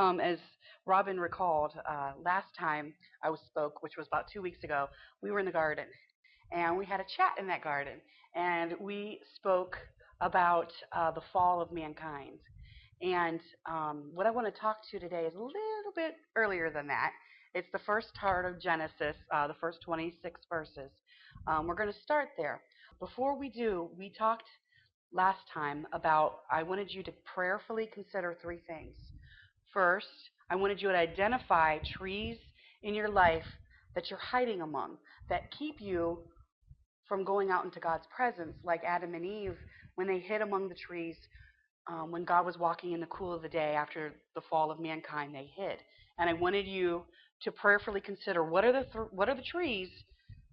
As Robin recalled, last time I was spoke, which was about 2 weeks ago, we were in the garden and we had a chat in that garden, and we spoke about the fall of mankind. And what I want to talk to today is a little bit earlier than that. It's the first part of Genesis, the first 26 verses. We're going to start there. Before we do, we talked last time about I wanted you to prayerfully consider three things. First, I wanted you to identify trees in your life that you're hiding among that keep you from going out into God's presence, like Adam and Eve when they hid among the trees. When God was walking in the cool of the day after the fall of mankind, they hid. And I wanted you to prayerfully consider what are the trees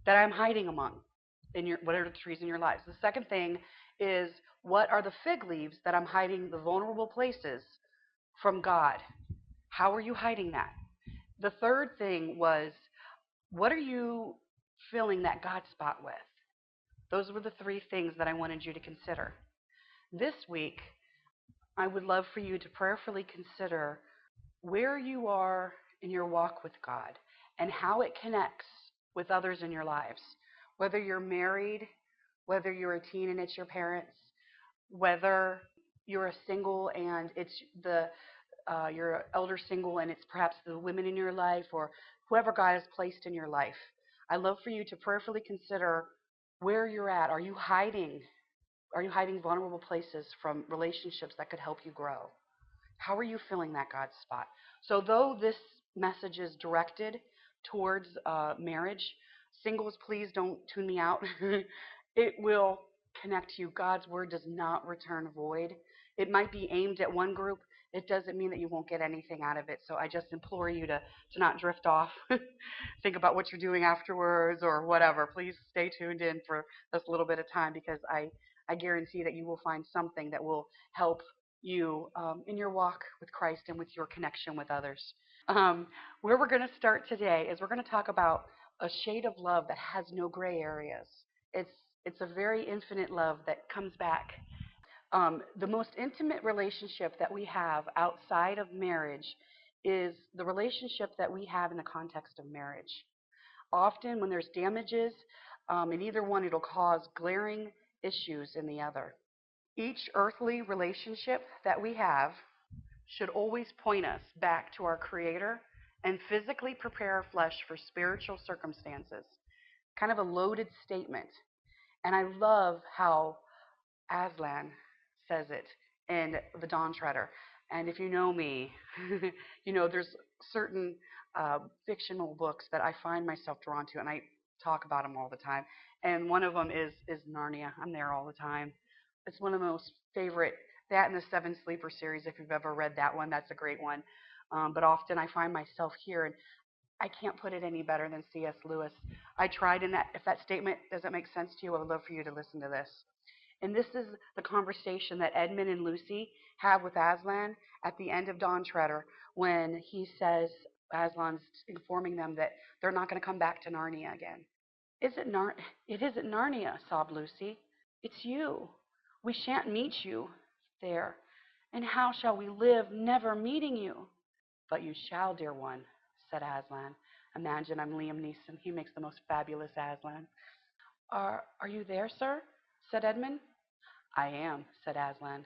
that I'm hiding among what are the trees in your lives. The second thing is what are the fig leaves that I'm hiding the vulnerable places from God? How are you hiding that? The third thing was what are you filling that God spot with? Those were the three things that I wanted you to consider. This week, I would love for you to prayerfully consider where you are in your walk with God and how it connects with others in your lives. Whether you're married, whether you're a teen and it's your parents, whether you're a single and it's you're an elder single and it's perhaps the women in your life or whoever God has placed in your life. I love for you to prayerfully consider where you're at. Are you hiding vulnerable places from relationships that could help you grow? How are you filling that God spot? So though this message is directed towards marriage, singles, please don't tune me out. It will connect to you. God's word does not return void. It might be aimed at one group. It doesn't mean that you won't get anything out of it. So I just implore you to not drift off. Think about what you're doing afterwards or whatever. Please stay tuned in for this little bit of time because I guarantee that you will find something that will help you in your walk with Christ and with your connection with others. Where we're going to start today is we're going to talk about a shade of love that has no gray areas. It's it's a very infinite love that comes back. The most intimate relationship that we have outside of marriage is the relationship that we have in the context of marriage. Often, when there's damages in either one, it'll cause glaring issues in the other. Each earthly relationship that we have should always point us back to our Creator and physically prepare our flesh for spiritual circumstances. Kind of a loaded statement. And I love how Aslan says it in The Dawn Treader. And if you know me, you know there's certain fictional books that I find myself drawn to, and I talk about them all the time. And one of them is Narnia. I'm there all the time. It's one of the most favorite. That and the Seven Sleeper series, if you've ever read that one, that's a great one. But often I find myself here, and I can't put it any better than C.S. Lewis. I tried in that. If that statement doesn't make sense to you, I would love for you to listen to this. And this is the conversation that Edmund and Lucy have with Aslan at the end of Dawn Treader when he says, Aslan's informing them that they're not going to come back to Narnia again. It isn't Narnia, sobbed Lucy. It's you. We shan't meet you there. And how shall we live never meeting you? But you shall, dear one, said Aslan. Imagine I'm Liam Neeson. He makes the most fabulous Aslan. Are you there, sir? Said Edmund. I am, said Aslan.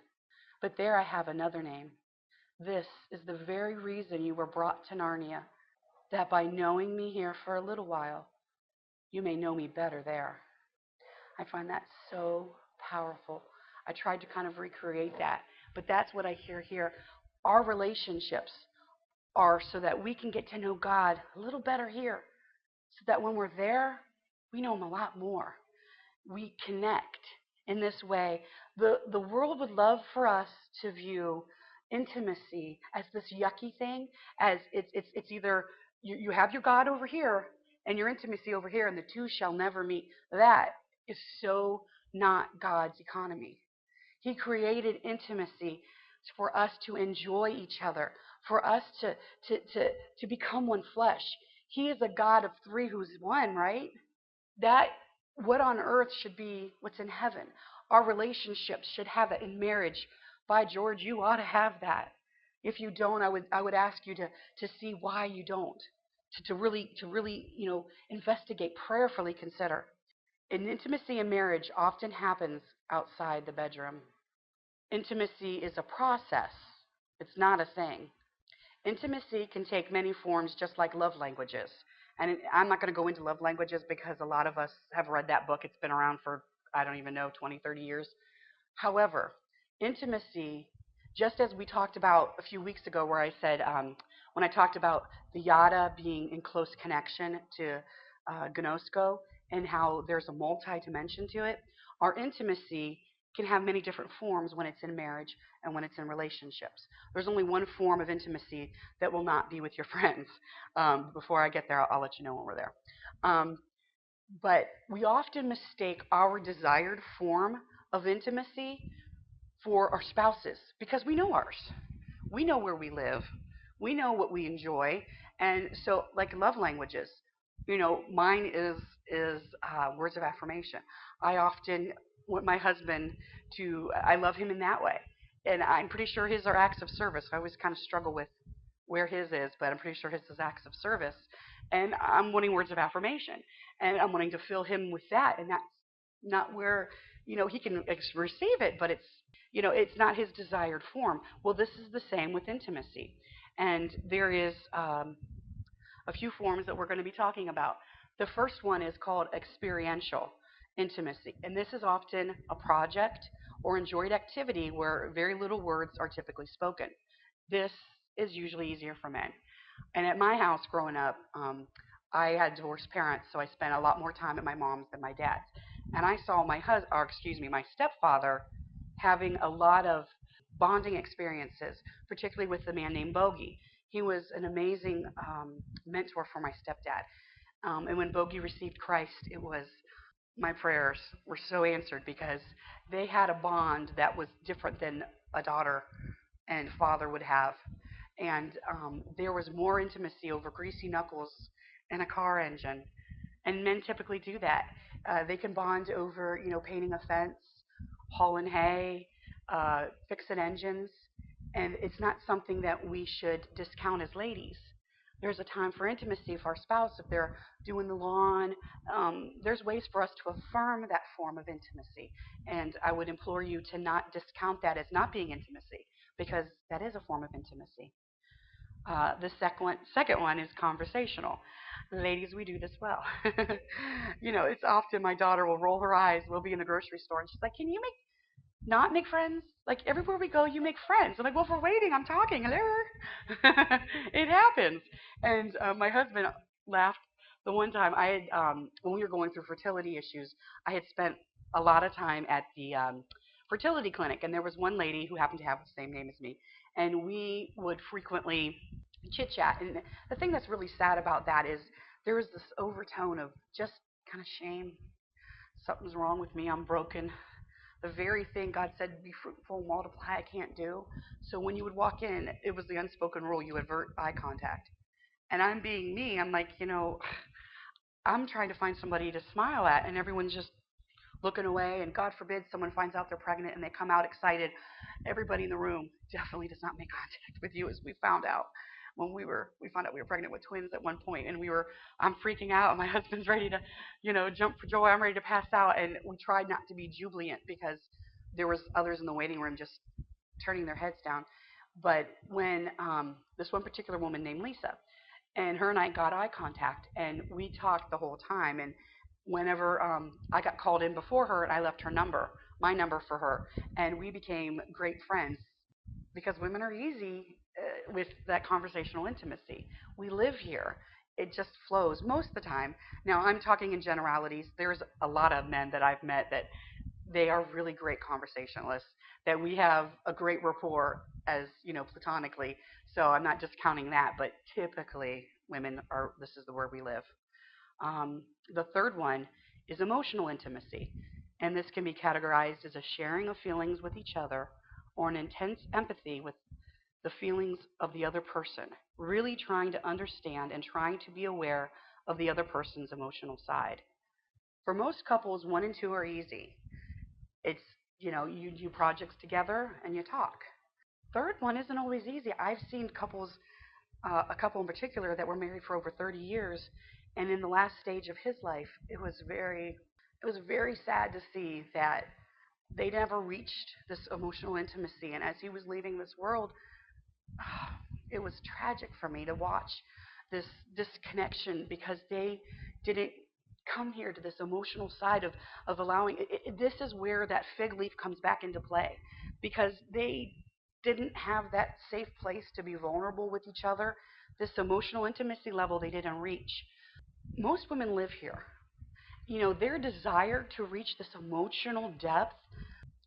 But there I have another name. This is the very reason you were brought to Narnia, that by knowing me here for a little while, you may know me better there. I find that so powerful. I tried to kind of recreate that, but that's what I hear here. Our relationships are so that we can get to know God a little better here, so that when we're there, we know Him a lot more. We connect in this way. The world would love for us to view intimacy as this yucky thing, as it's either you have your God over here and your intimacy over here, and the two shall never meet. That is so not God's economy. He created intimacy for us to enjoy each other, for us to become one flesh. He is a God of three who's one, right? That what on earth should be what's in heaven. Our relationships should have that in marriage. By George, you ought to have that. If you don't, I would ask you to see why you don't, to really investigate, prayerfully consider. And intimacy in marriage often happens outside the bedroom. Intimacy is a process. It's not a thing. Intimacy can take many forms, just like love languages. And I'm not going to go into love languages because a lot of us have read that book. It's been around for, I don't even know, 20, 30 years. However, intimacy, just as we talked about a few weeks ago, where I said, when I talked about the yada being in close connection to gnosko, and how there's a multi-dimension to it, our intimacy can have many different forms when it's in marriage and when it's in relationships. There's only one form of intimacy that will not be with your friends. Before I get there, I'll let you know when we're there. Um, but we often mistake our desired form of intimacy for our spouses because we know ours. We know where we live. We know what we enjoy. And so, like love languages, mine is words of affirmation. I often want my husband to. I love him in that way, and I'm pretty sure his are acts of service. I always kind of struggle with where his is, but I'm pretty sure his is acts of service. And I'm wanting words of affirmation, and I'm wanting to fill him with that, and that's not where he can receive it, but it's not his desired form. Well, this is the same with intimacy, and there is a few forms that we're going to be talking about. The first one is called experiential intimacy, and this is often a project or enjoyed activity where very little words are typically spoken. This is usually easier for men. And at my house growing up, I had divorced parents, so I spent a lot more time at my mom's than my dad's. And I saw my stepfather having a lot of bonding experiences, particularly with a man named Bogey. He was an amazing mentor for my stepdad. And when Bogey received Christ, it was my prayers were so answered because they had a bond that was different than a daughter and father would have. And there was more intimacy over greasy knuckles and a car engine. And men typically do that. They can bond over, painting a fence, hauling hay, fixing engines, and it's not something that we should discount as ladies. There's a time for intimacy for our spouse if they're doing the lawn. There's ways for us to affirm that form of intimacy, and I would implore you to not discount that as not being intimacy because that is a form of intimacy. The second one is conversational. Ladies, we do this well. It's often my daughter will roll her eyes. We'll be in the grocery store, and she's like, "Can you not make friends? Like everywhere we go, you make friends." I'm like, "Well, if we're waiting, I'm talking. Hello." It happens. And my husband laughed the one time I had when we were going through fertility issues. I had spent a lot of time at the fertility clinic, and there was one lady who happened to have the same name as me, and we would frequently chit chat. And the thing that's really sad about that is there was this overtone of just kind of shame. Something's wrong with me. I'm broken. The very thing God said, be fruitful, multiply, I can't do. So when you would walk in, it was the unspoken rule, you avert eye contact. And I'm being me. I'm like, I'm trying to find somebody to smile at, and everyone's just looking away. And God forbid someone finds out they're pregnant and they come out excited. Everybody in the room definitely does not make contact with you, as we found out when we found out we were pregnant with twins at one point, and I'm freaking out, and my husband's ready to, jump for joy. I'm ready to pass out, and we tried not to be jubilant because there was others in the waiting room just turning their heads down. But when this one particular woman named Lisa, and her and I got eye contact, and we talked the whole time. And whenever I got called in before her, and I left my number for her, and we became great friends because women are easy with that conversational intimacy. We live here. It just flows most of the time. Now, I'm talking in generalities. There's a lot of men that I've met that they are really great conversationalists, that we have a great rapport as, platonically. So I'm not discounting that, but typically this is the word we live. The third one is emotional intimacy, and this can be categorized as a sharing of feelings with each other or an intense empathy with the feelings of the other person, really trying to understand and trying to be aware of the other person's emotional side. For most couples, one and two are easy. It's, you do projects together and you talk. third one isn't always easy. I've seen couples, a couple in particular, that were married for over 30 years, and in the last stage of his life, it was very sad to see that they never reached this emotional intimacy. And as he was leaving this world, it was tragic for me to watch this disconnection because they didn't come here to this emotional side of allowing this is where that fig leaf comes back into play because they didn't have that safe place to be vulnerable with each other. This emotional intimacy level they didn't reach. Most women live here. Their desire to reach this emotional depth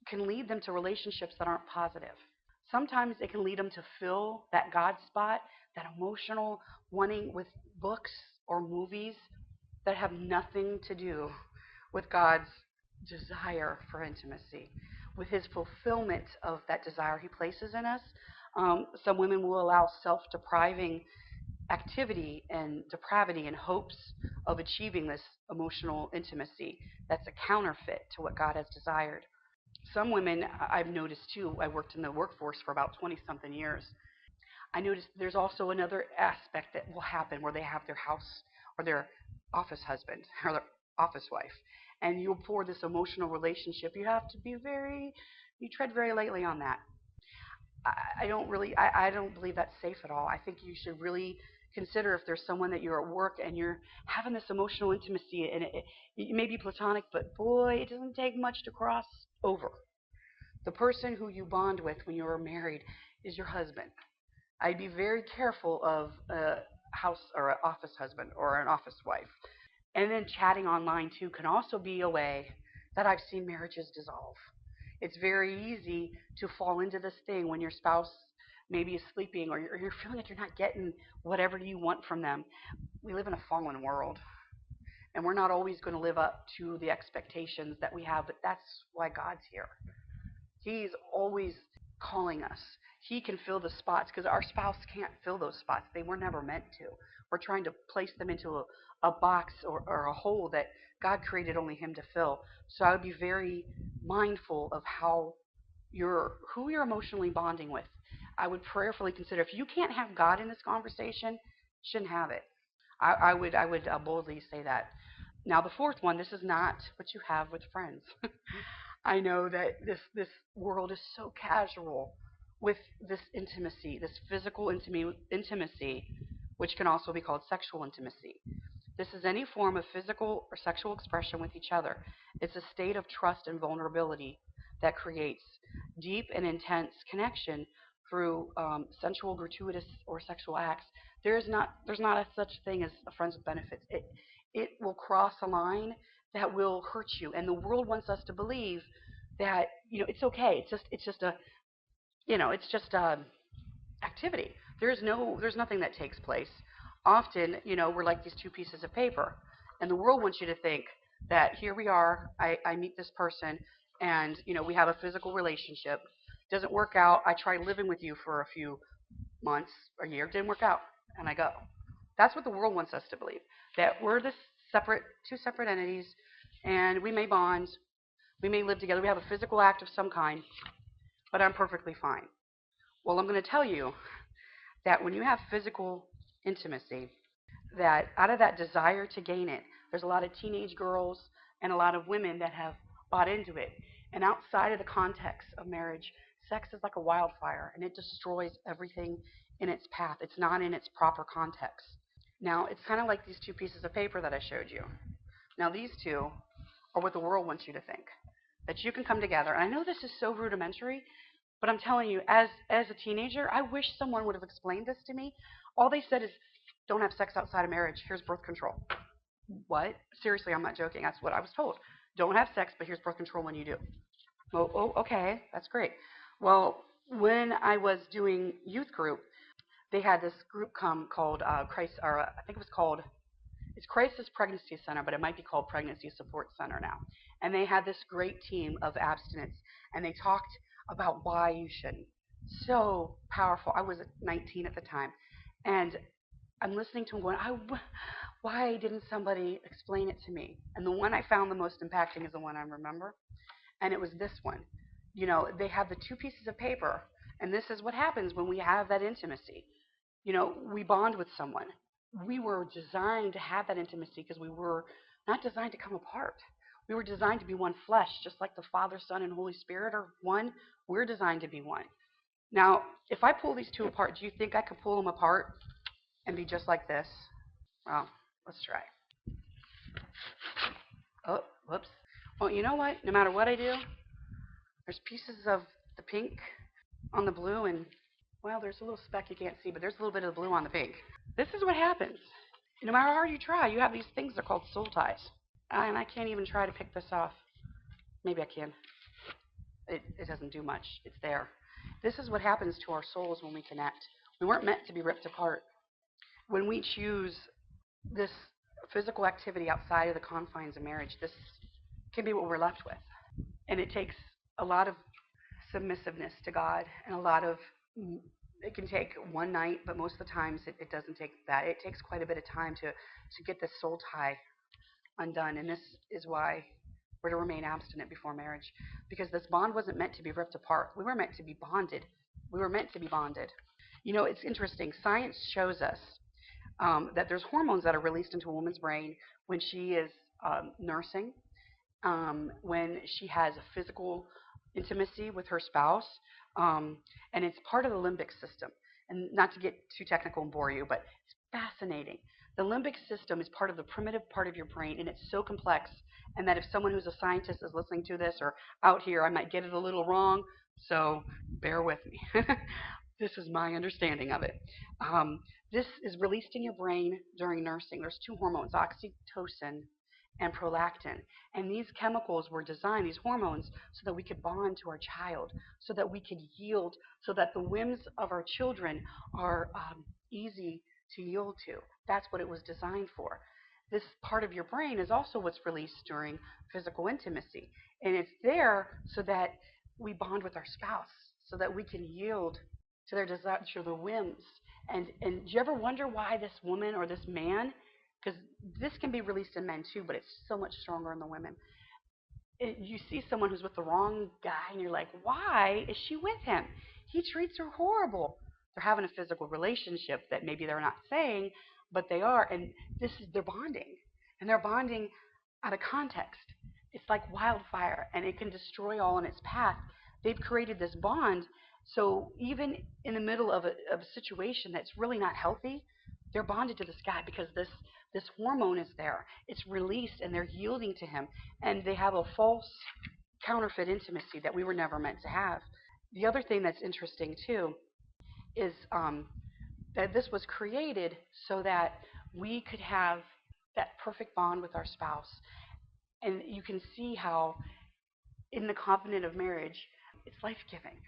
can lead them to relationships that aren't positive. Sometimes it can lead them to fill that God spot, that emotional wanting with books or movies that have nothing to do with God's desire for intimacy, with His fulfillment of that desire He places in us. Some women will allow self depriving activity and depravity in hopes of achieving this emotional intimacy that's a counterfeit to what God has desired. Some women, I've noticed too, I worked in the workforce for about 20 something years. I noticed there's also another aspect that will happen where they have their house or their office husband or their office wife. And you'll pour this emotional relationship. You have to be you tread very lightly on that. I don't believe that's safe at all. I think you should really consider if there's someone that you're at work and you're having this emotional intimacy and it may be platonic, but boy, it doesn't take much to cross over. The person who you bond with when you're married is your husband. I'd be very careful of a house or an office husband or an office wife. And then chatting online too can also be a way that I've seen marriages dissolve. It's very easy to fall into this thing when your spouse maybe is sleeping or you're feeling like you're not getting whatever you want from them. We live in a fallen world, and we're not always going to live up to the expectations that we have, but that's why God's here. He's always calling us. He can fill the spots because our spouse can't fill those spots. They were never meant to. We're trying to place them into a box or a hole that God created only Him to fill. So I would be very mindful of who you're emotionally bonding with. I would prayerfully consider if you can't have God in this conversation, you shouldn't have it. I would boldly say that. Now the fourth one, this is not what you have with friends. I know that this world is so casual with this intimacy, this physical intimacy, which can also be called sexual intimacy. This is any form of physical or sexual expression with each other. It's a state of trust and vulnerability that creates deep and intense connection through sensual, gratuitous, or sexual acts. There's not a such thing as a friends with benefits. It will cross a line that will hurt you, and the world wants us to believe that it's okay. It's just a activity. There's nothing that takes place. Often, we're like these two pieces of paper, and the world wants you to think that here we are. I meet this person, and we have a physical relationship. Doesn't work out. I try living with you for a few months, a year, didn't work out, and I go. That's what the world wants us to believe. That we're two separate entities, and we may bond, we may live together, we have a physical act of some kind, but I'm perfectly fine. Well, I'm going to tell you that when you have physical intimacy, that out of that desire to gain it, there's a lot of teenage girls and a lot of women that have bought into it. And outside of the context of marriage, sex is like a wildfire and it destroys everything in its path. It's not in its proper context. Now, it's kind of like these two pieces of paper that I showed you. Now, these two are what the world wants you to think. That you can come together. And I know this is so rudimentary, but I'm telling you, as a teenager, I wish someone would have explained this to me. All they said is, don't have sex outside of marriage. Here's birth control. What? Seriously, I'm not joking. That's what I was told. Don't have sex, but here's birth control when you do. Okay, that's great. Well, when I was doing youth group, they had this group come called Christ, or I think it was called it's Crisis Pregnancy Center, but it might be called Pregnancy Support Center now. And they had this great team of abstinence, and they talked about why you shouldn't. So powerful. I was 19 at the time, and I'm listening to them going, why didn't somebody explain it to me? And the one I found the most impacting is the one I remember, and it was this one. They have the two pieces of paper, And this is what happens when we have that intimacy. We bond with someone. We were designed to have that intimacy because we were not designed to come apart. We were designed to be one flesh, just like the Father, Son, and Holy Spirit are one. We're designed to be one. Now, if I pull these two apart, do you think I could pull them apart and be just like this? Well, let's try. Oh, whoops. Well, you know what? No matter what I do, there's pieces of the pink on the blue, and, well, there's a little speck you can't see, but there's a little bit of the blue on the pink. This is what happens. No matter how hard you try, you have these things that are called soul ties. And I can't even try to pick this off. Maybe I can. It doesn't do much. It's there. This is what happens to our souls when we connect. We weren't meant to be ripped apart. When we choose this physical activity outside of the confines of marriage, this can be what we're left with. And it takes a lot of submissiveness to God and a lot of, it can take one night, but most of the times it doesn't take that. It takes quite a bit of time to get this soul tie undone. And this is why we're to remain abstinent before marriage, because this bond wasn't meant to be ripped apart. We were meant to be bonded. We were meant to be bonded. It's interesting. Science shows us that there's hormones that are released into a woman's brain when she is nursing, when she has a physical intimacy with her spouse, and it's part of the limbic system. And not to get too technical and bore you, but it's fascinating. The limbic system is part of the primitive part of your brain, and it's so complex. And that if someone who's a scientist is listening to this or out here, I might get it a little wrong, so bear with me. This is my understanding of it. This is released in your brain during nursing. There's two hormones, oxytocin and prolactin. And these chemicals were designed, these hormones, so that we could bond to our child, so that we could yield, so that the whims of our children are easy to yield to. That's what it was designed for. This part of your brain is also what's released during physical intimacy. And it's there so that we bond with our spouse, so that we can yield to their desire, to their whims. And do you ever wonder why this woman or this man, because this can be released in men too, but it's so much stronger in the women. You see someone who's with the wrong guy, and you're like, why is she with him? He treats her horrible. They're having a physical relationship that maybe they're not saying, but they are, and this is they're bonding, and they're bonding out of context. It's like wildfire, and it can destroy all in its path. They've created this bond, so even in the middle of a situation that's really not healthy, they're bonded to this guy because this hormone is there. It's released, and they're yielding to him, and they have a false counterfeit intimacy that we were never meant to have. The other thing that's interesting too is that this was created so that we could have that perfect bond with our spouse. And you can see how in the covenant of marriage, it's life-giving.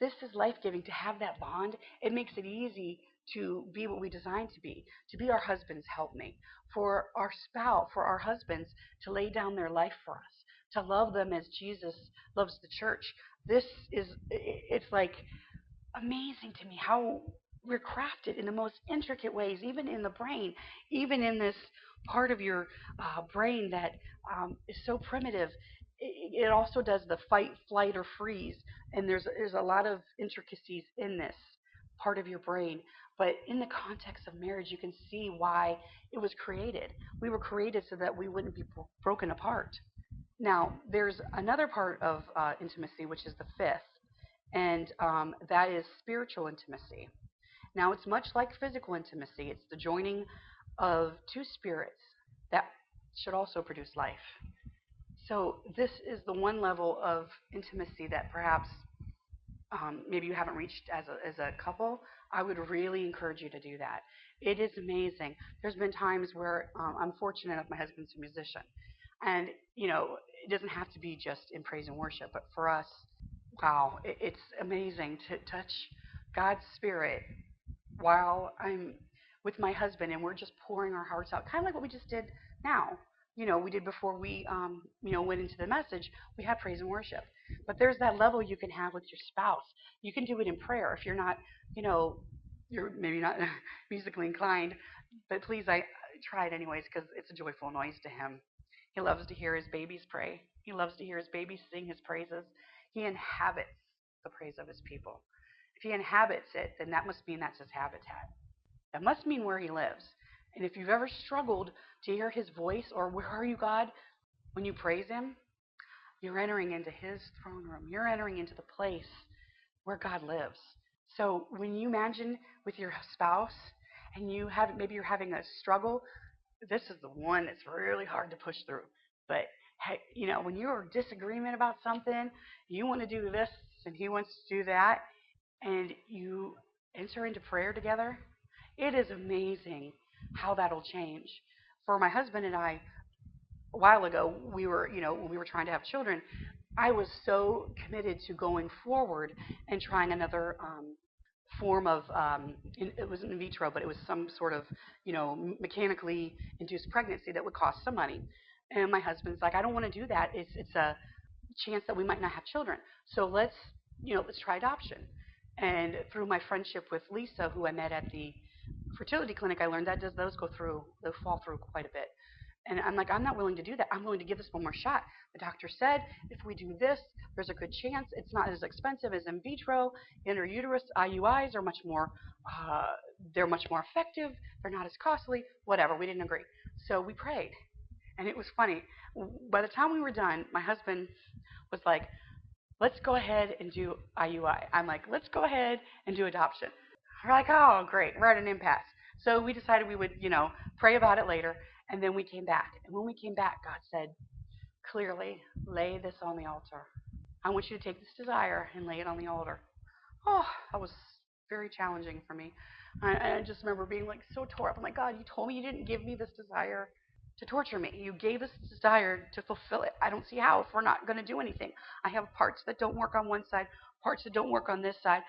This is life-giving to have that bond. It makes it easy to be what we designed to be our husband's helpmate, for our spouse, for our husbands to lay down their life for us, to love them as Jesus loves the church. It's like amazing to me how we're crafted in the most intricate ways, even in the brain, even in this part of your brain that is so primitive. It also does the fight, flight, or freeze, and there's a lot of intricacies in this part of your brain. But in the context of marriage, you can see why it was created. We were created so that we wouldn't be broken apart. Now, there's another part of intimacy, which is the fifth, and that is spiritual intimacy. Now, it's much like physical intimacy. It's the joining of two spirits that should also produce life. So this is the one level of intimacy that perhaps maybe you haven't reached as a couple. I would really encourage you to do that. It is amazing. There's been times where I'm fortunate enough, my husband's a musician. And, it doesn't have to be just in praise and worship, but for us, wow, it's amazing to touch God's Spirit while I'm with my husband and we're just pouring our hearts out, kind of like what we just did now. We did before we, went into the message. We had praise and worship. But there's that level you can have with your spouse. You can do it in prayer if you're not, you're maybe not musically inclined. But please, I try it anyways because it's a joyful noise to him. He loves to hear his babies pray. He loves to hear his babies sing his praises. He inhabits the praise of his people. If he inhabits it, then that must mean that's his habitat. That must mean where he lives. And if you've ever struggled to hear his voice, or where are you, God, when you praise him, you're entering into his throne room. You're entering into the place where God lives. So when you imagine with your spouse and maybe you're having a struggle, this is the one that's really hard to push through. But hey, when you're in disagreement about something, you want to do this and he wants to do that, and you enter into prayer together, it is amazing how that'll change. For my husband and I, a while ago, when we were trying to have children, I was so committed to going forward and trying another form of, it wasn't in vitro, but it was some sort of, mechanically induced pregnancy that would cost some money. And my husband's like, I don't want to do that. It's a chance that we might not have children. So let's try adoption. And through my friendship with Lisa, who I met at the fertility clinic, I learned that they'll fall through quite a bit. And I'm like, I'm not willing to do that. I'm willing to give this one more shot. The doctor said if we do this, there's a good chance. It's not as expensive as in vitro. Interuterus IUIs are uh, they're much more effective. They're not as costly. Whatever. We didn't agree. So we prayed. And it was funny. By the time we were done, my husband was like, let's go ahead and do IUI. I'm like, let's go ahead and do adoption. We're like, oh, great. We're at an impasse. So we decided we would, pray about it later. And then we came back. And when we came back, God said, clearly, lay this on the altar. I want you to take this desire and lay it on the altar. Oh, that was very challenging for me. I just remember being like so tore up. I'm like, God, you told me you didn't give me this desire to torture me. You gave us this desire to fulfill it. I don't see how if we're not going to do anything. I have parts that don't work on one side, parts that don't work on this side.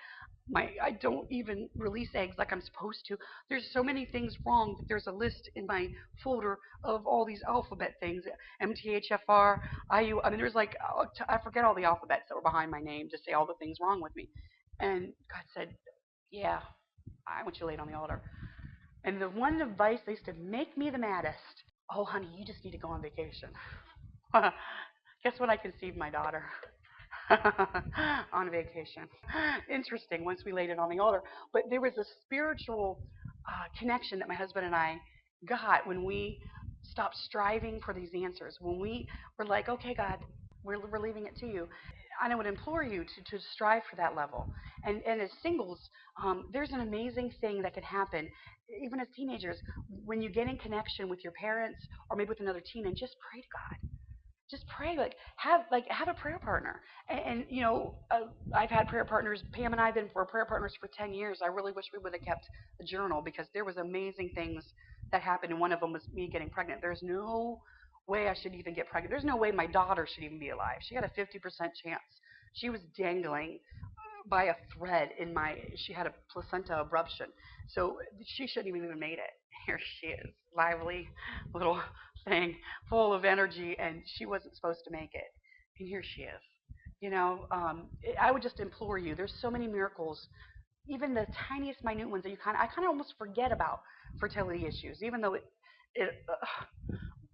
I don't even release eggs like I'm supposed to. There's so many things wrong that there's a list in my folder of all these alphabet things. MTHFR, IU. I mean, there's like, I forget all the alphabets that were behind my name to say all the things wrong with me. And God said, yeah, I want you to lay it on the altar. And the one advice that used to make me the maddest, oh, honey, you just need to go on vacation. Guess when I conceived my daughter? On vacation. Interesting, once we laid it on the altar. But there was a spiritual connection that my husband and I got when we stopped striving for these answers. When we were like, okay, God, we're leaving it to you. And I would implore you to strive for that level. And as singles, there's an amazing thing that can happen, even as teenagers, when you get in connection with your parents or maybe with another teen, and just pray to God. Just pray, have a prayer partner. I've had prayer partners. Pam and I have been for prayer partners for 10 years. I really wish we would have kept a journal because there was amazing things that happened, and one of them was me getting pregnant. There's no way I should even get pregnant. There's no way my daughter should even be alive. She had a 50% chance. She was dangling by a thread in my. She had a placenta abruption, so she shouldn't even made it. Here she is, lively little thing, full of energy, and she wasn't supposed to make it, and here she is. I would just implore you. There's so many miracles, even the tiniest, minute ones that I kind of almost forget about fertility issues, even though it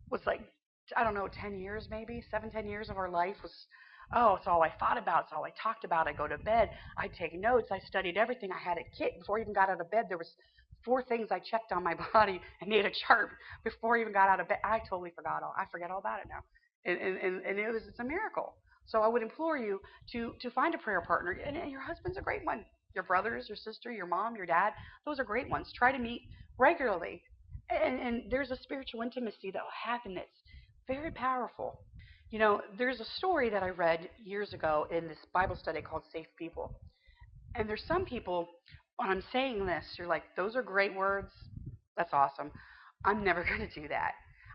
was like, I don't know, 10 years maybe, 7, 10 years of our life was, oh, it's all I thought about. It's all I talked about. I go to bed. I take notes. I studied everything. I had a kit before I even got out of bed. There was 4 things I checked on my body and made a chart before I even got out of bed. I totally I forget all about it now. And it's a miracle. So I would implore you to find a prayer partner. And your husband's a great one. Your brothers, your sister, your mom, your dad, those are great ones. Try to meet regularly. And there's a spiritual intimacy that will happen that's very powerful. There's a story that I read years ago in this Bible study called Safe People. And there's some people, when I'm saying this, you're like, those are great words. That's awesome. I'm never going to do that.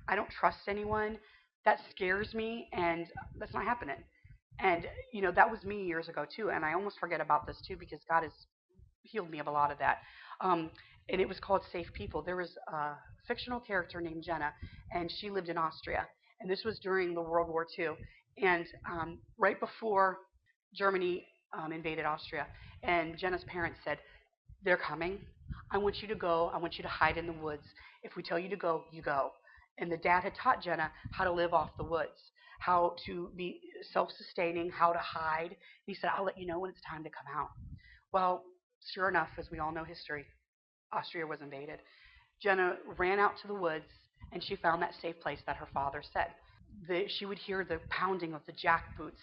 I don't trust anyone. That scares me, and that's not happening. And, that was me years ago, too. And I almost forget about this, too, because God has healed me of a lot of that. Um, and it was called Safe People. There was a fictional character named Jenna, and she lived in Austria. And this was during the World War II. And right before Germany invaded Austria, and Jenna's parents said, they're coming. I want you to go. I want you to hide in the woods. If we tell you to go, you go. And the dad had taught Jenna how to live off the woods, how to be self-sustaining, how to hide. He said, I'll let you know when it's time to come out. Well, sure enough, as we all know history, Austria was invaded. Jenna ran out to the woods and she found that safe place that her father said. She would hear the pounding of the jackboots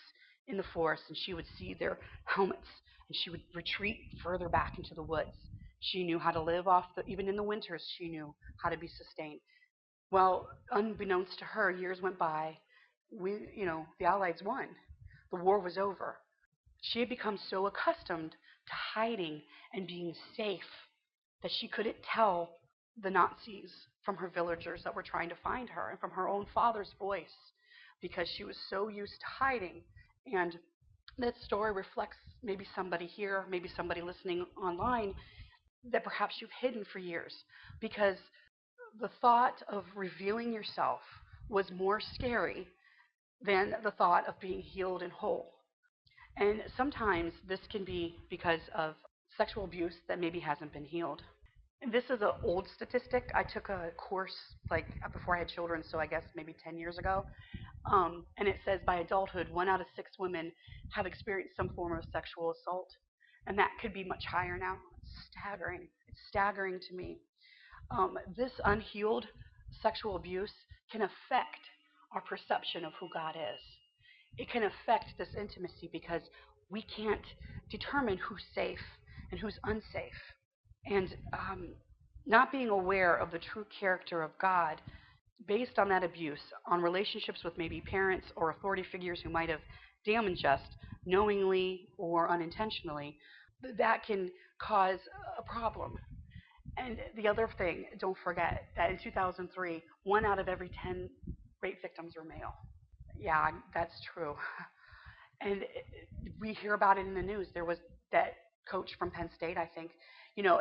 in the forest and she would see their helmets and she would retreat further back into the woods. She knew how to live even in the winters, she knew how to be sustained. Well, unbeknownst to her, years went by. The Allies won. The war was over. She had become so accustomed to hiding and being safe that she couldn't tell the Nazis from her villagers that were trying to find her and from her own father's voice because she was so used to hiding. And that story reflects maybe somebody here, maybe somebody listening online that perhaps you've hidden for years because the thought of revealing yourself was more scary than the thought of being healed and whole. And sometimes this can be because of sexual abuse that maybe hasn't been healed. And this is an old statistic. I took a course like before I had children, so I guess maybe 10 years ago. And it says by adulthood, 1 out of 6 women have experienced some form of sexual assault. And that could be much higher now. It's staggering. It's staggering to me. This unhealed sexual abuse can affect our perception of who God is. It can affect this intimacy because we can't determine who's safe and who's unsafe. And not being aware of the true character of God based on that abuse, on relationships with maybe parents or authority figures who might have damaged us knowingly or unintentionally, that can cause a problem. And the other thing, don't forget that in 2003, 1 out of every 10 rape victims were male. Yeah, that's true. And we hear about it in the news. There was that coach from Penn State, I think. You know,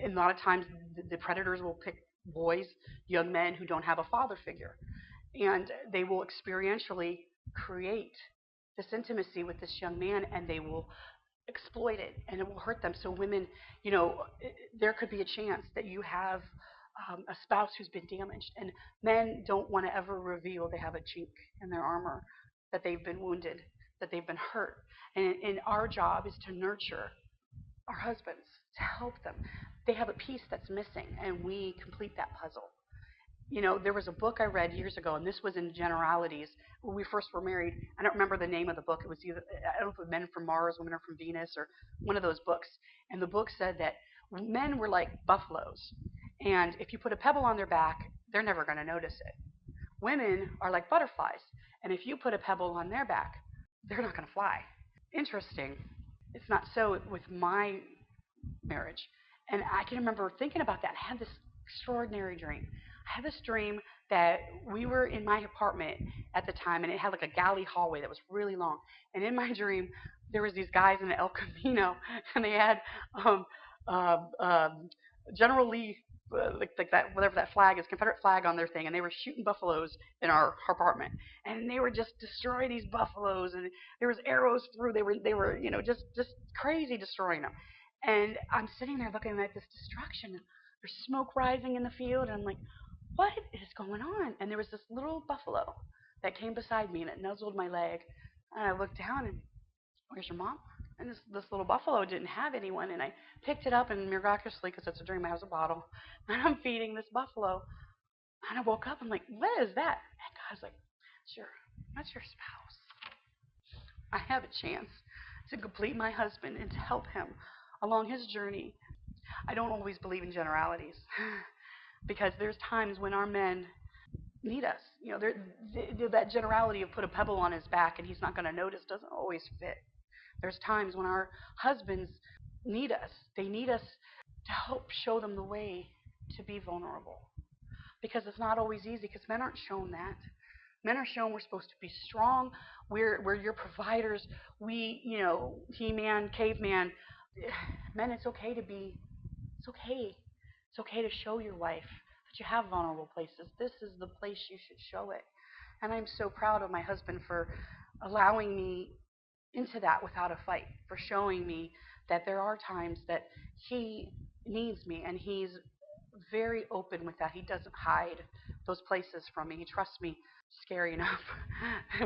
and a lot of times the predators will pick boys, young men who don't have a father figure, and they will experientially create this intimacy with this young man, and they will exploit it, and it will hurt them. So women, there could be a chance that you have a spouse who's been damaged, and men don't want to ever reveal they have a chink in their armor, that they've been wounded, that they've been hurt. And our job is to nurture our husbands, to help them. They have a piece that's missing, and we complete that puzzle. There was a book I read years ago, and this was in generalities. When we first were married, I don't remember the name of the book. It was either, I don't know if it was Men from Mars, Women Are from Venus, or one of those books. And the book said that men were like buffaloes, and if you put a pebble on their back, they're never going to notice it. Women are like butterflies, and if you put a pebble on their back, they're not going to fly. Interesting. It's not so with my marriage. And I can remember thinking about that. I had this extraordinary dream. I had this dream that we were in my apartment at the time, and it had like a galley hallway that was really long. And in my dream, there was these guys in El Camino, and they had um, uh, um, General Lee, like that, whatever that flag is, Confederate flag on their thing, and they were shooting buffaloes in our apartment, and they were just destroying these buffaloes, and there was arrows through. They were just crazy destroying them. And I'm sitting there looking at this destruction. There's smoke rising in the field, and I'm like, what is going on? And there was this little buffalo that came beside me, and it nuzzled my leg. And I looked down, and where's your mom? And this little buffalo didn't have anyone, and I picked it up, and miraculously, because it's a dream, I have a bottle, and I'm feeding this buffalo. And I woke up, I'm like, what is that? And God's like, sure, that's your spouse. I have a chance to complete my husband and to help him along his journey. I don't always believe in generalities because there's times when our men need us. That generality of put a pebble on his back and he's not going to notice doesn't always fit. There's times when our husbands need us. They need us to help show them the way to be vulnerable because it's not always easy because men aren't shown that. Men are shown we're supposed to be strong. We're your providers. He-Man, caveman. Men, it's okay to be. It's okay. It's okay to show your wife that you have vulnerable places. This is the place you should show it. And I'm so proud of my husband for allowing me into that without a fight, for showing me that there are times that he needs me, and he's very open with that. He doesn't hide those places from me. He trusts me scary enough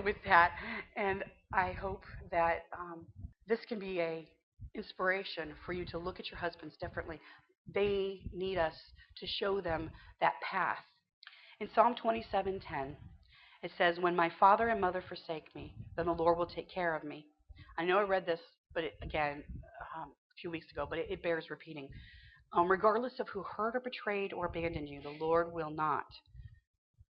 with that. And I hope that this can be a inspiration for you to look at your husbands differently. They need us to show them that path. In Psalm 27:10, it says, "When my father and mother forsake me, then the Lord will take care of me." I know I read this, but again, a few weeks ago, but it bears repeating. Regardless of who hurt or betrayed or abandoned you, the Lord will not.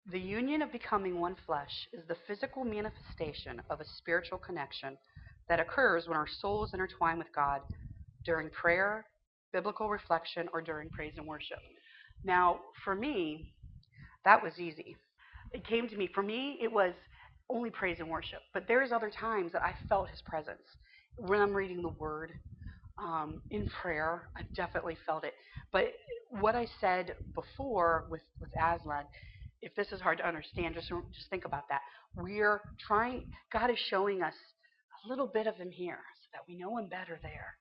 The union of becoming one flesh is the physical manifestation of a spiritual connection that occurs when our souls intertwine with God during prayer, biblical reflection, or during praise and worship. Now, for me, that was easy. It came to me. For me, it was only praise and worship. But there's other times that I felt His presence. When I'm reading the Word, in prayer, I've definitely felt it. But what I said before with Aslan, if this is hard to understand, just think about that. We're trying. God is showing us a little bit of Him here, so that we know Him better there.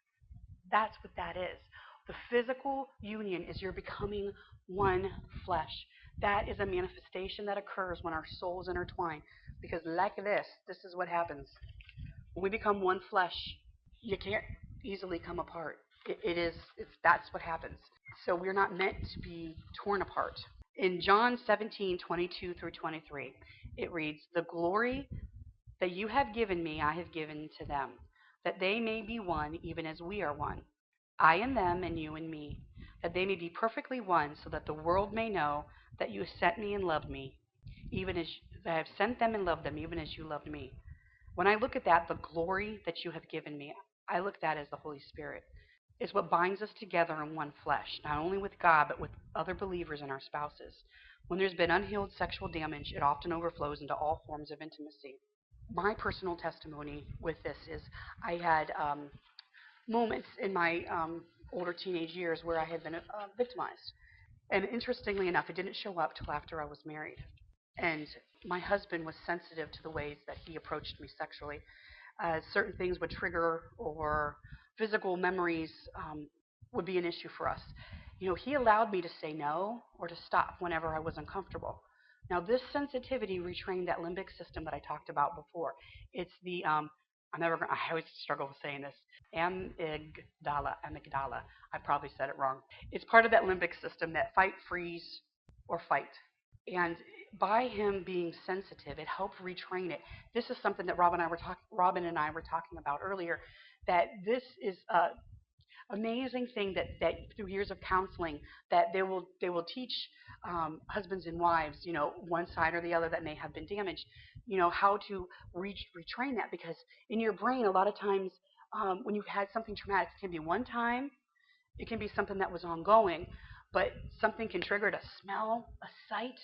That's what that is. The physical union is you're becoming one flesh. That is a manifestation that occurs when our souls intertwine. Because like this is what happens. When we become one flesh, you can't easily come apart. That's what happens. So we're not meant to be torn apart. In John 17:22 through 23, it reads, "The glory that you have given me, I have given to them, that they may be one, even as we are one. I and them, and you and me, that they may be perfectly one, so that the world may know that you sent me and loved me, even as I have sent them and loved them, even as you loved me." When I look at that, the glory that you have given me, I look at that as the Holy Spirit. It's what binds us together in one flesh, not only with God, but with other believers and our spouses. When there's been unhealed sexual damage, it often overflows into all forms of intimacy. My personal testimony with this is I had moments in my older teenage years where I had been victimized. And interestingly enough, it didn't show up till after I was married. And my husband was sensitive to the ways that he approached me sexually. Certain things would trigger, or physical memories would be an issue for us. He allowed me to say no or to stop whenever I was uncomfortable. Now, this sensitivity retrained that limbic system that I talked about before. It's the I always struggle with saying this. Amygdala. I probably said it wrong. It's part of that limbic system that fight, freeze, or fight. And by him being sensitive, it helped retrain it. This is something that Robin and I were talking about earlier. That this is a amazing thing that through years of counseling that they will teach husbands and wives, one side or the other that may have been damaged, how to retrain that, because in your brain a lot of times when you've had something traumatic, it can be one time, it can be something that was ongoing, but something can trigger it, a smell, a sight,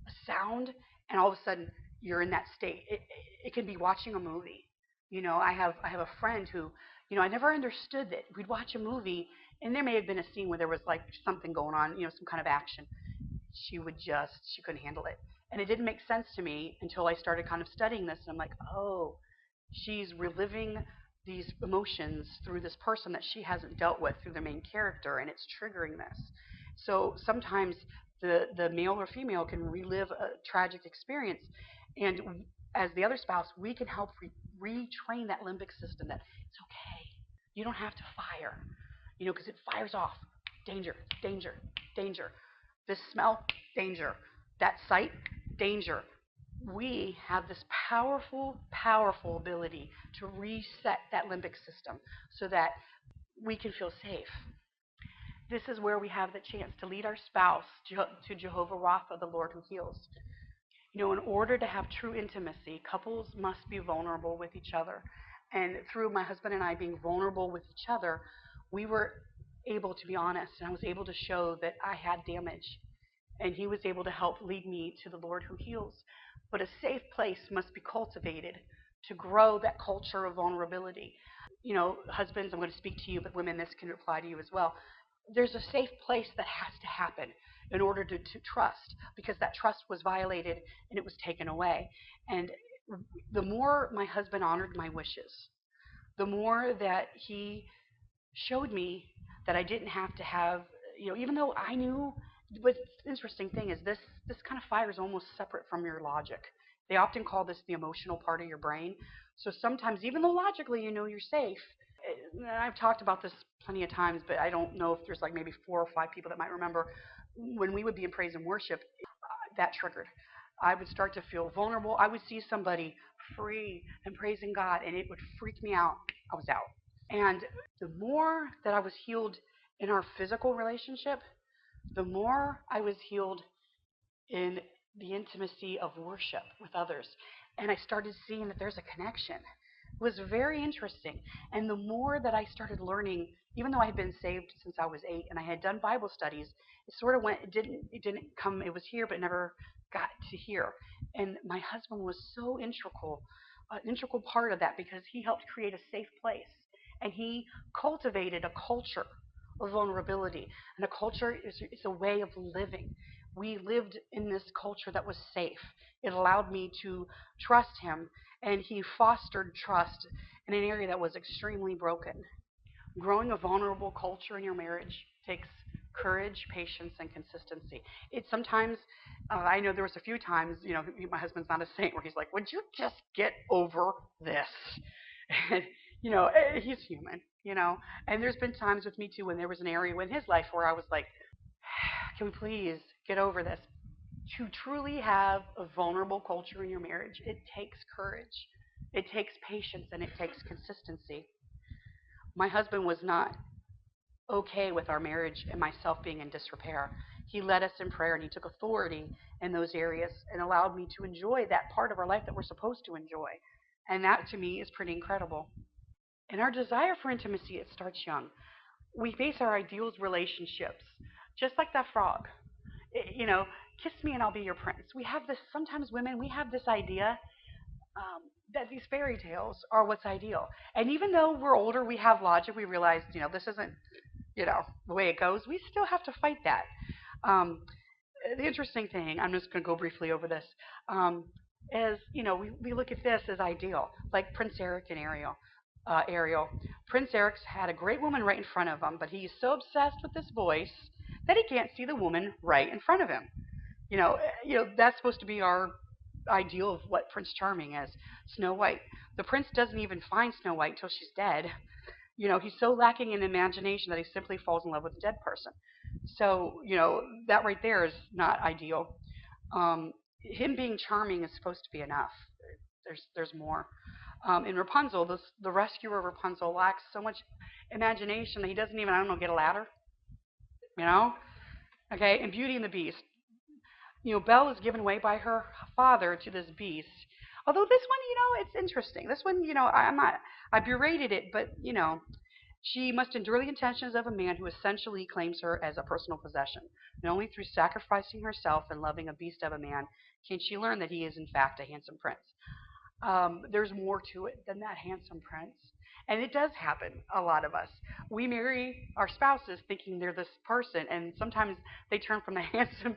a sound, and all of a sudden you're in that state. It can be watching a movie. I have a friend who, I never understood that we'd watch a movie and there may have been a scene where there was like something going on, some kind of action. She couldn't handle it. And it didn't make sense to me until I started kind of studying this, and I'm like, oh, she's reliving these emotions through this person that she hasn't dealt with through the main character, and it's triggering this. So sometimes the male or female can relive a tragic experience, and as the other spouse, we can help retrain that limbic system that it's okay. You don't have to fire, because it fires off. Danger, danger, danger. This smell, danger. That sight, danger. We have this powerful, powerful ability to reset that limbic system so that we can feel safe. This is where we have the chance to lead our spouse to Jehovah Rapha, the Lord who heals. In order to have true intimacy, couples must be vulnerable with each other. And through my husband and I being vulnerable with each other, we were able to be honest, and I was able to show that I had damage. And he was able to help lead me to the Lord who heals. But a safe place must be cultivated to grow that culture of vulnerability. Husbands, I'm going to speak to you, but women, this can apply to you as well. There's a safe place that has to happen in order to trust, because that trust was violated and it was taken away. And the more my husband honored my wishes, the more that he showed me that I didn't have to have, even though I knew. But the interesting thing is this kind of fire is almost separate from your logic. They often call this the emotional part of your brain. So sometimes, even though logically you know you're safe, I've talked about this plenty of times, but I don't know if there's like maybe 4 or 5 people that might remember when we would be in praise and worship. That triggered. I would start to feel vulnerable. I would see somebody free and praising God, and it would freak me out. I was out. And the more that I was healed in our physical relationship, the more I was healed in the intimacy of worship with others. And I started seeing that there's a connection. It was very interesting. And the more that I started learning, even though I had been saved since I was 8 and I had done Bible studies, it sort of went, it didn't come, it was here, but it never got to here. And my husband was so integral, an integral part of that because he helped create a safe place. And he cultivated a culture of vulnerability. And a culture is a way of living. We lived in this culture that was safe. It allowed me to trust him, and he fostered trust in an area that was extremely broken. Growing a vulnerable culture in your marriage takes courage, patience, and consistency. It sometimes, I know there was a few times, my husband's not a saint, where he's like, "Would you just get over this?" And he's human, And there's been times with me too when there was an area in his life where I was like, "Can we please get over this?" To truly have a vulnerable culture in your marriage, it takes courage, it takes patience, and it takes consistency. My husband was not okay with our marriage and myself being in disrepair. He led us in prayer and he took authority in those areas and allowed me to enjoy that part of our life that we're supposed to enjoy. And that to me is pretty incredible. And our desire for intimacy, it starts young. We base our ideals relationships just like that frog. You know, kiss me and I'll be your prince. We have this, sometimes women, we have this idea that these fairy tales are what's ideal. And even though we're older, we have logic, we realize, this isn't, the way it goes. We still have to fight that. Um, the interesting thing, I'm just going to go briefly over this, is, we look at this as ideal, like Prince Eric and Ariel. Prince Eric's had a great woman right in front of him, but he's so obsessed with this voice that he can't see the woman right in front of him. That's supposed to be our ideal of what Prince Charming is. Snow White. The prince doesn't even find Snow White until she's dead. He's so lacking in imagination that he simply falls in love with a dead person. So, that right there is not ideal. Him being charming is supposed to be enough. There's more. In Rapunzel, the rescuer of Rapunzel lacks so much imagination that he doesn't even, I don't know, get a ladder. You know? Okay, and Beauty and the Beast. Belle is given away by her father to this beast. Although this one, it's interesting. This one, I'm not, I berated it, but, she must endure the intentions of a man who essentially claims her as a personal possession. And only through sacrificing herself and loving a beast of a man can she learn that he is, in fact, a handsome prince. There's more to it than that handsome prince. And it does happen, a lot of us. We marry our spouses thinking they're this person, and sometimes they turn from the handsome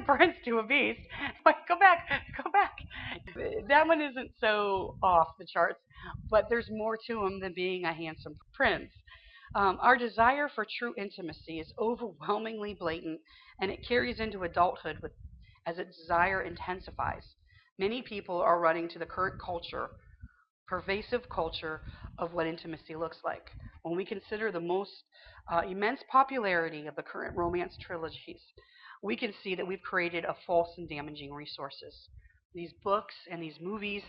prince to a beast. Like, go back, go back. That one isn't so off the charts, but there's more to him than being a handsome prince. Our desire for true intimacy is overwhelmingly blatant, and it carries into adulthood as its desire intensifies. Many people are running to the current culture, pervasive culture of what intimacy looks like. When we consider the most immense popularity of the current romance trilogies, we can see that we've created a false and damaging resources. These books and these movies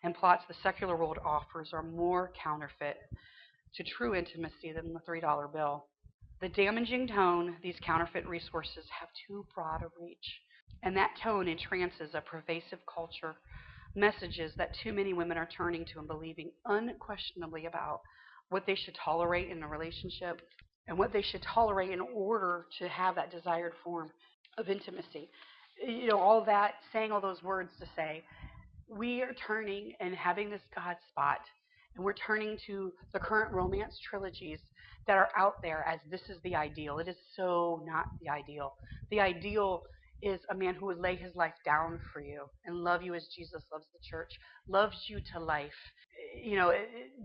and plots the secular world offers are more counterfeit to true intimacy than the $3 bill. The damaging tone these counterfeit resources have too broad a reach, and that tone entrances a pervasive culture, messages that too many women are turning to and believing unquestionably about what they should tolerate in a relationship and what they should tolerate in order to have that desired form of intimacy. All that, saying all those words to say, we are turning and having this God spot, and we're turning to the current romance trilogies that are out there as this is the ideal. It is so not the ideal. The ideal is a man who would lay his life down for you and love you as Jesus loves the church, loves you to life.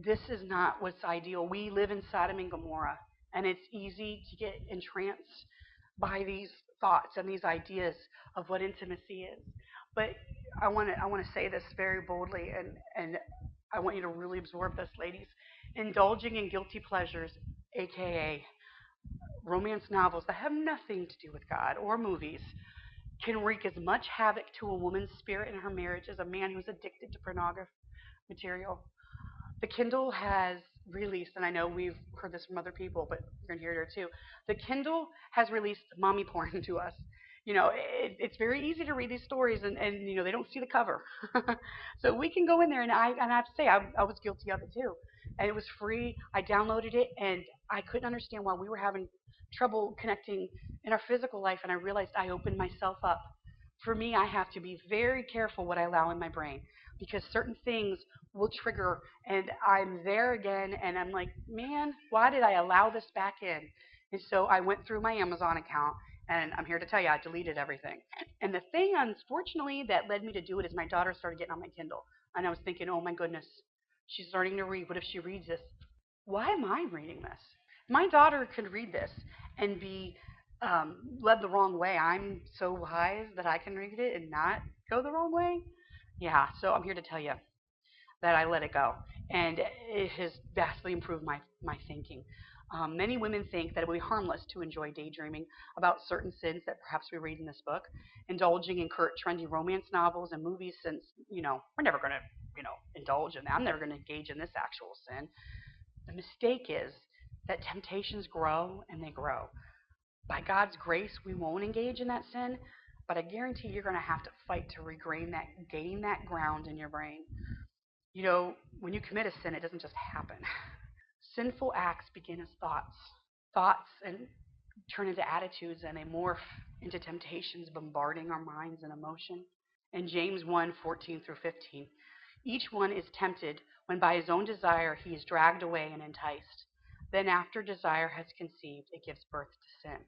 This is not what's ideal. We live in Sodom and Gomorrah, and it's easy to get entranced by these thoughts and these ideas of what intimacy is. But I want to say this very boldly, and I want you to really absorb this, ladies. Indulging in guilty pleasures, aka romance novels that have nothing to do with God or movies, can wreak as much havoc to a woman's spirit in her marriage as a man who's addicted to pornography material. The Kindle has released, and I know we've heard this from other people, but you're going to hear it here too. The Kindle has released mommy porn to us. It's very easy to read these stories, and they don't see the cover. So we can go in there, and I have to say, I was guilty of it too. And it was free. I downloaded it, and I couldn't understand why we were having trouble connecting in our physical life, and I realized I opened myself up. For me, I have to be very careful what I allow in my brain because certain things will trigger, and I'm there again, and I'm like, man, why did I allow this back in? And so I went through my Amazon account, and I'm here to tell you, I deleted everything. And the thing, unfortunately, that led me to do it is my daughter started getting on my Kindle, and I was thinking, oh my goodness, she's starting to read. What if she reads this? Why am I reading this? My daughter could read this and be led the wrong way. I'm so wise that I can read it and not go the wrong way. Yeah, so I'm here to tell you that I let it go, and it has vastly improved my thinking. Many women think that it would be harmless to enjoy daydreaming about certain sins that perhaps we read in this book, indulging in current trendy romance novels and movies, since we're never going to indulge in that. I'm never going to engage in this actual sin. The mistake is that temptations grow and they grow. By God's grace, we won't engage in that sin, but I guarantee you're going to have to fight to regain that, gain that ground in your brain. When you commit a sin, it doesn't just happen. Sinful acts begin as thoughts. Thoughts and turn into attitudes, and they morph into temptations, bombarding our minds and emotion. In James 1:14 through 15, each one is tempted when by his own desire he is dragged away and enticed. Then, after desire has conceived, it gives birth to sin.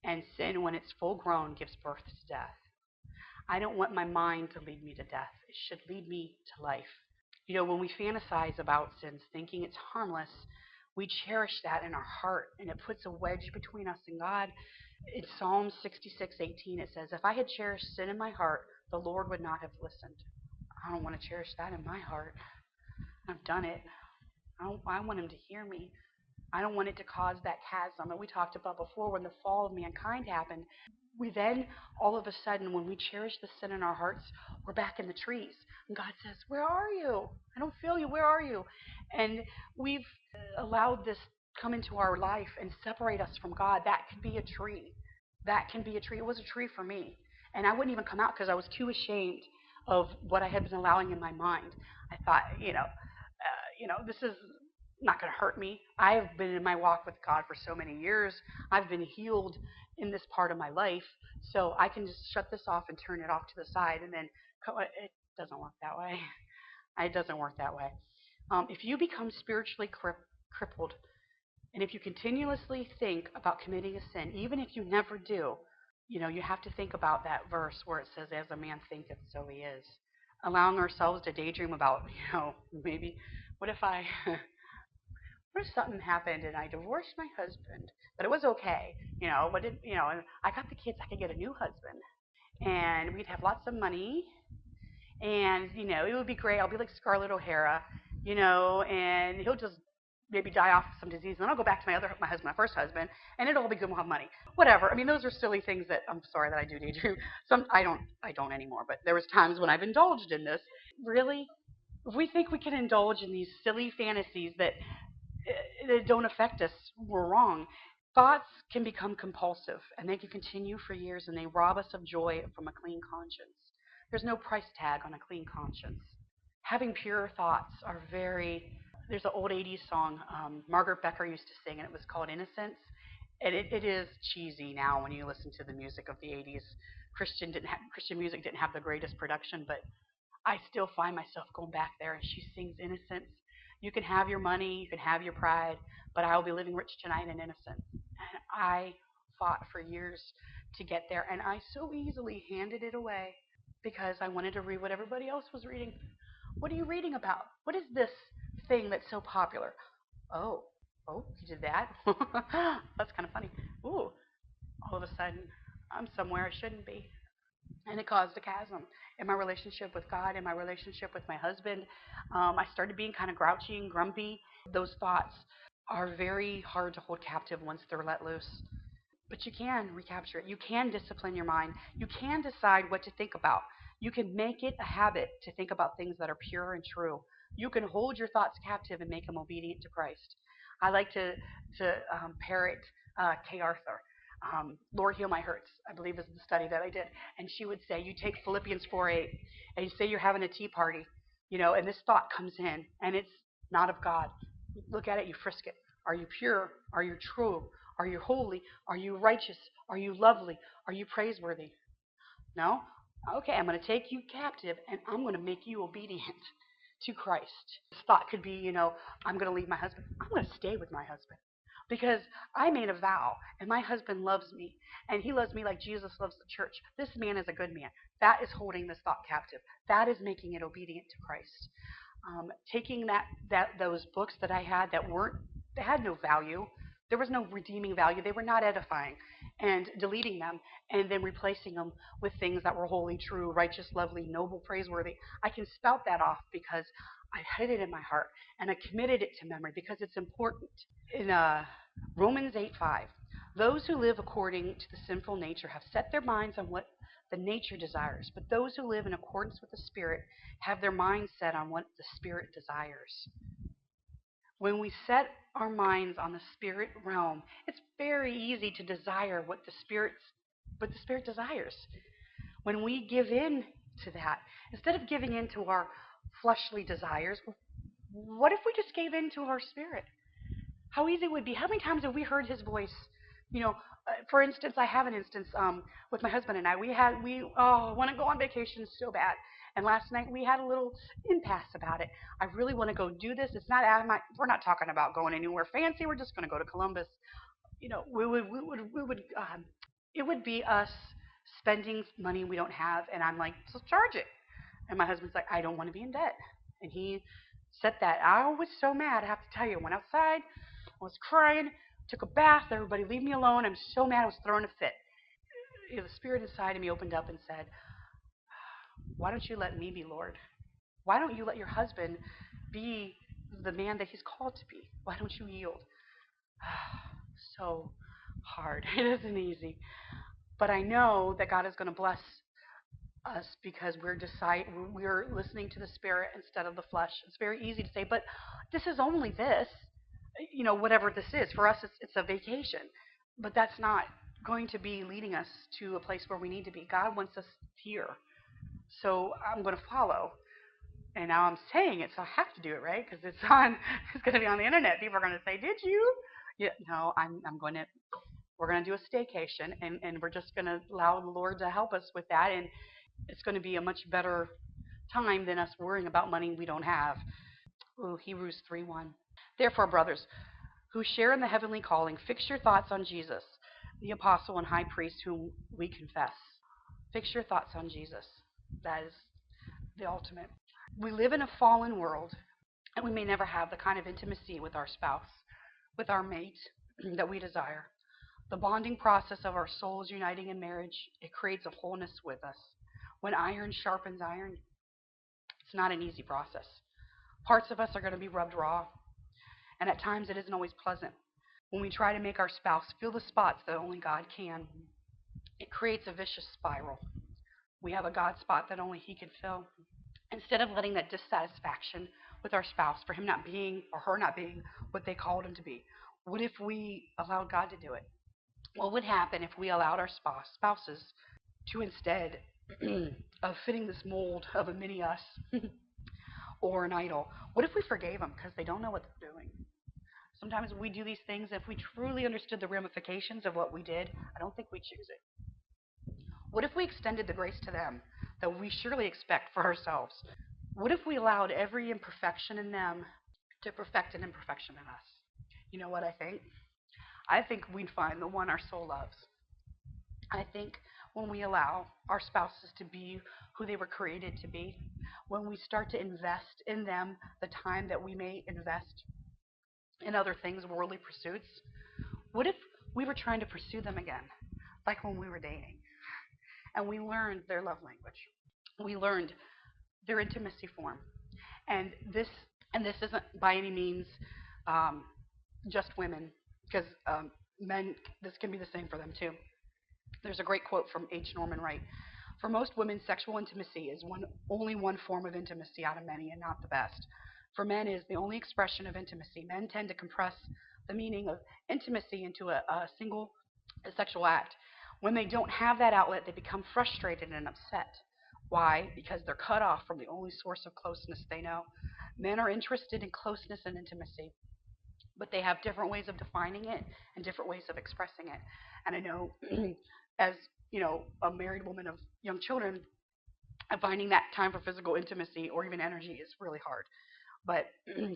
And sin, when it's full grown, gives birth to death. I don't want my mind to lead me to death. It should lead me to life. When we fantasize about sins, thinking it's harmless, we cherish that in our heart, and it puts a wedge between us and God. In Psalm 66:18, it says, "If I had cherished sin in my heart, the Lord would not have listened." I don't want to cherish that in my heart. I've done it. I want Him to hear me. I don't want it to cause that chasm that we talked about before when the fall of mankind happened. We then, all of a sudden, when we cherish the sin in our hearts, we're back in the trees. And God says, "Where are you? I don't feel you. Where are you?" And we've allowed this come into our life and separate us from God. That could be a tree. That can be a tree. It was a tree for me. And I wouldn't even come out because I was too ashamed of what I had been allowing in my mind. I thought, this is not going to hurt me. I've been in my walk with God for so many years. I've been healed in this part of my life, so I can just shut this off and turn it off to the side, and then it doesn't work that way. It doesn't work that way. If you become spiritually crippled, and if you continuously think about committing a sin, even if you never do, you have to think about that verse where it says, "As a man thinketh, so he is." Allowing ourselves to daydream about, maybe, what if I what if something happened and I divorced my husband, but it was okay, and I got the kids, I could get a new husband, and we'd have lots of money, and it would be great. I'll be like Scarlett O'Hara, and he'll just maybe die off of some disease, and then I'll go back to my husband, my first husband, and it'll all be good. We'll have money, whatever. I mean, those are silly things that I'm sorry that I do daydream. I don't anymore, but there was times when I've indulged in this. Really, if we think we can indulge in these silly fantasies that don't affect us, we're wrong. Thoughts can become compulsive, and they can continue for years, and they rob us of joy from a clean conscience. There's no price tag on a clean conscience. Having pure thoughts are there's an old 80s song Margaret Becker used to sing, and it was called Innocence. And it is cheesy now when you listen to the music of the 80s. Christian music didn't have the greatest production, but I still find myself going back there, and she sings Innocence. You can have your money, you can have your pride, but I will be living rich tonight and innocent. And I fought for years to get there, and I so easily handed it away because I wanted to read what everybody else was reading. What are you reading about? What is this thing that's so popular? Oh, you did that? That's kind of funny. Ooh, all of a sudden, I'm somewhere I shouldn't be. And it caused a chasm in my relationship with God, in my relationship with my husband. I started being kind of grouchy and grumpy. Those thoughts are very hard to hold captive once they're let loose. But you can recapture it. You can discipline your mind. You can decide what to think about. You can make it a habit to think about things that are pure and true. You can hold your thoughts captive and make them obedient to Christ. I like to parrot Kay Arthur. Lord, heal my hurts, I believe is the study that I did. And she would say, you take Philippians 4:8, and you say you're having a tea party, and this thought comes in, and it's not of God. You look at it, you frisk it. Are you pure? Are you true? Are you holy? Are you righteous? Are you lovely? Are you praiseworthy? No? Okay, I'm going to take you captive and I'm going to make you obedient to Christ. This thought could be, I'm going to leave my husband. I'm going to stay with my husband because I made a vow and my husband loves me and he loves me like Jesus loves the church. This man is a good man. That is holding this thought captive. That is making it obedient to Christ. Taking those books that I had they had no value. There was no redeeming value. They were not edifying. And deleting them and then replacing them with things that were holy, true, righteous, lovely, noble, praiseworthy. I can spout that off because I hid it in my heart and I committed it to memory because it's important. In Romans 8:5, those who live according to the sinful nature have set their minds on what the nature desires, but those who live in accordance with the Spirit have their minds set on what the Spirit desires. When we set our minds on the spirit realm, it's very easy to desire what the Spirit desires. When we give in to that, instead of giving in to our fleshly desires, what if we just gave in to our spirit? How easy it would be. How many times have we heard his voice? For instance, I have an instance with my husband and I. We want to go on vacation so bad. And last night we had a little impasse about it. I really want to go do this. We're not talking about going anywhere fancy. We're just going to go to Columbus. It would be us spending money we don't have. And I'm like, so charge it. And my husband's like, I don't want to be in debt. And he said that. I was so mad. I have to tell you, I went outside. I was crying. Took a bath. Everybody leave me alone. I'm so mad. I was throwing a fit. The spirit inside of me opened up and said, why don't you let me be Lord? Why don't you let your husband be the man that he's called to be? Why don't you yield? So hard. It isn't easy. But I know that God is going to bless us because we're listening to the Spirit instead of the flesh. It's very easy to say, but this is only this. Whatever this is. For us, it's a vacation. But that's not going to be leading us to a place where we need to be. God wants us here. So I'm going to follow. And now I'm saying it, so I have to do it, right? Because it's going to be on the internet. People are going to say, did you? Yeah, no, we're going to do a staycation, and we're just going to allow the Lord to help us with that. And it's going to be a much better time than us worrying about money we don't have. Ooh, Hebrews 3:1. Therefore, brothers, who share in the heavenly calling, fix your thoughts on Jesus, the apostle and high priest whom we confess. Fix your thoughts on Jesus. That is the ultimate. We live in a fallen world, and we may never have the kind of intimacy with our spouse, with our mate that we desire. The bonding process of our souls uniting in marriage, it creates a wholeness with us. When iron sharpens iron, it's not an easy process. Parts of us are going to be rubbed raw, and at times it isn't always pleasant. When we try to make our spouse feel the spots that only God can, it creates a vicious spiral. We have a God spot that only He can fill. Instead of letting that dissatisfaction with our spouse for him not being or her not being what they called him to be, what if we allowed God to do it? What would happen if we allowed our spouses to, instead of fitting this mold of a mini us or an idol, what if we forgave them because they don't know what they're doing? Sometimes we do these things. If we truly understood the ramifications of what we did, I don't think we'd choose it. What if we extended the grace to them that we surely expect for ourselves? What if we allowed every imperfection in them to perfect an imperfection in us? You know what I think? I think we'd find the one our soul loves. I think when we allow our spouses to be who they were created to be, when we start to invest in them the time that we may invest in other things, worldly pursuits, what if we were trying to pursue them again, like when we were dating? and we learned their love language. We learned their intimacy form, and this isn't by any means um, just women, because men, this can be the same for them too. There's a great quote from H. Norman Wright. For most women, sexual intimacy is only one form of intimacy out of many, and not the best. For men, it is the only expression of intimacy. Men tend to compress the meaning of intimacy into a single sexual act. When they don't have that outlet, they become frustrated and upset. Why? Because they're cut off from the only source of closeness they know. Men are interested in closeness and intimacy, but they have different ways of defining it and different ways of expressing it. And I know, as a married woman of young children, finding that time for physical intimacy or even energy is really hard. But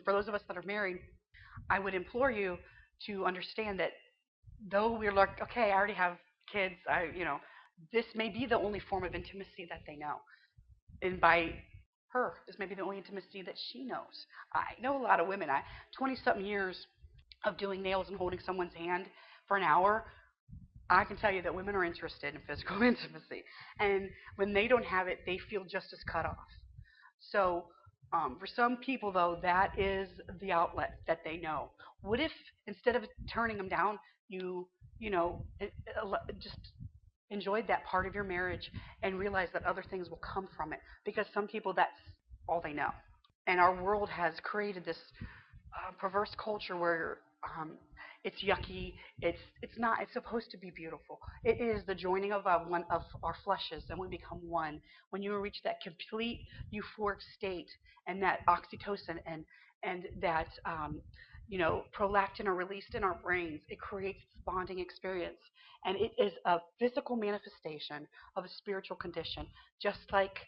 for those of us that are married, I would implore you to understand that though we're like, okay, I already have kids, this may be the only form of intimacy that they know. And by her, this may be the only intimacy that she knows. I know a lot of women. 20 something years of doing nails and holding someone's hand for an hour, I can tell you that women are interested in physical intimacy. And when they don't have it, they feel just as cut off. So, for some people, though, that is the outlet that they know. What if instead of turning them down, you, just enjoyed that part of your marriage and realized that other things will come from it? Because some people, that's all they know. And our world has created this perverse culture where it's yucky. It's not. It's supposed to be beautiful. It is the joining of one of our fleshes, and we become one. When you reach that complete euphoric state, and that oxytocin and that prolactin are released in our brains, it creates this bonding experience, and it is a physical manifestation of a spiritual condition, just like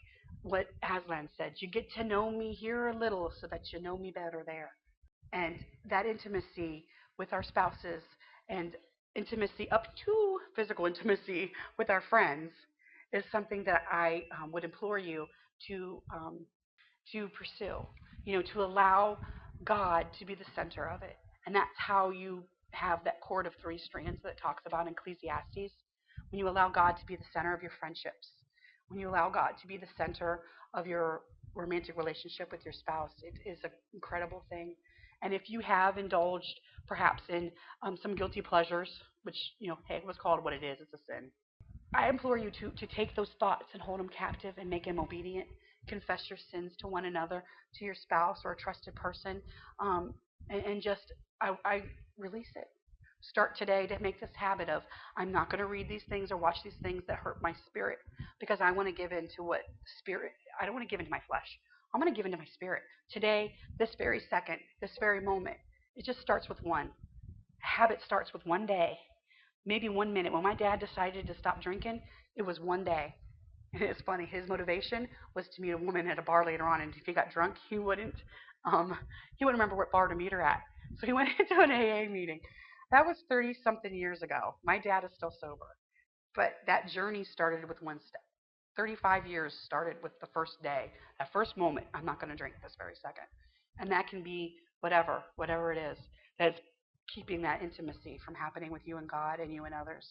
what Aslan said. You get to know me here a little, so that you know me better there. And that intimacy with our spouses and intimacy up to physical intimacy with our friends is something that I would implore you to to pursue. To allow God to be the center of it, and that's how you have that cord of three strands that it talks about in Ecclesiastes. When you allow God to be the center of your friendships, when you allow God to be the center of your romantic relationship with your spouse, it is an incredible thing. And if you have indulged perhaps in some guilty pleasures, which, hey, it was called what it is, it's a sin. I implore you to take those thoughts and hold them captive and make them obedient. Confess your sins to one another, to your spouse or a trusted person, and just I release it. Start today to make this habit of, I'm not going to read these things or watch these things that hurt my spirit, because I want to give in to what spirit. I don't want to give into my flesh. I'm going to give into my spirit today, this very second, this very moment. It just starts with one. Habit starts with one day, maybe 1 minute. When my dad decided to stop drinking, it was one day. And it's funny, his motivation was to meet a woman at a bar later on, and if he got drunk, um, he wouldn't remember what bar to meet her at. So he went into an AA meeting. That was 30 something years ago. My dad is still sober, but that journey started with one step. 35 years started with the first day, that first moment. I'm not going to drink this very second, and that can be whatever it is that's keeping that intimacy from happening with you and God and you and others.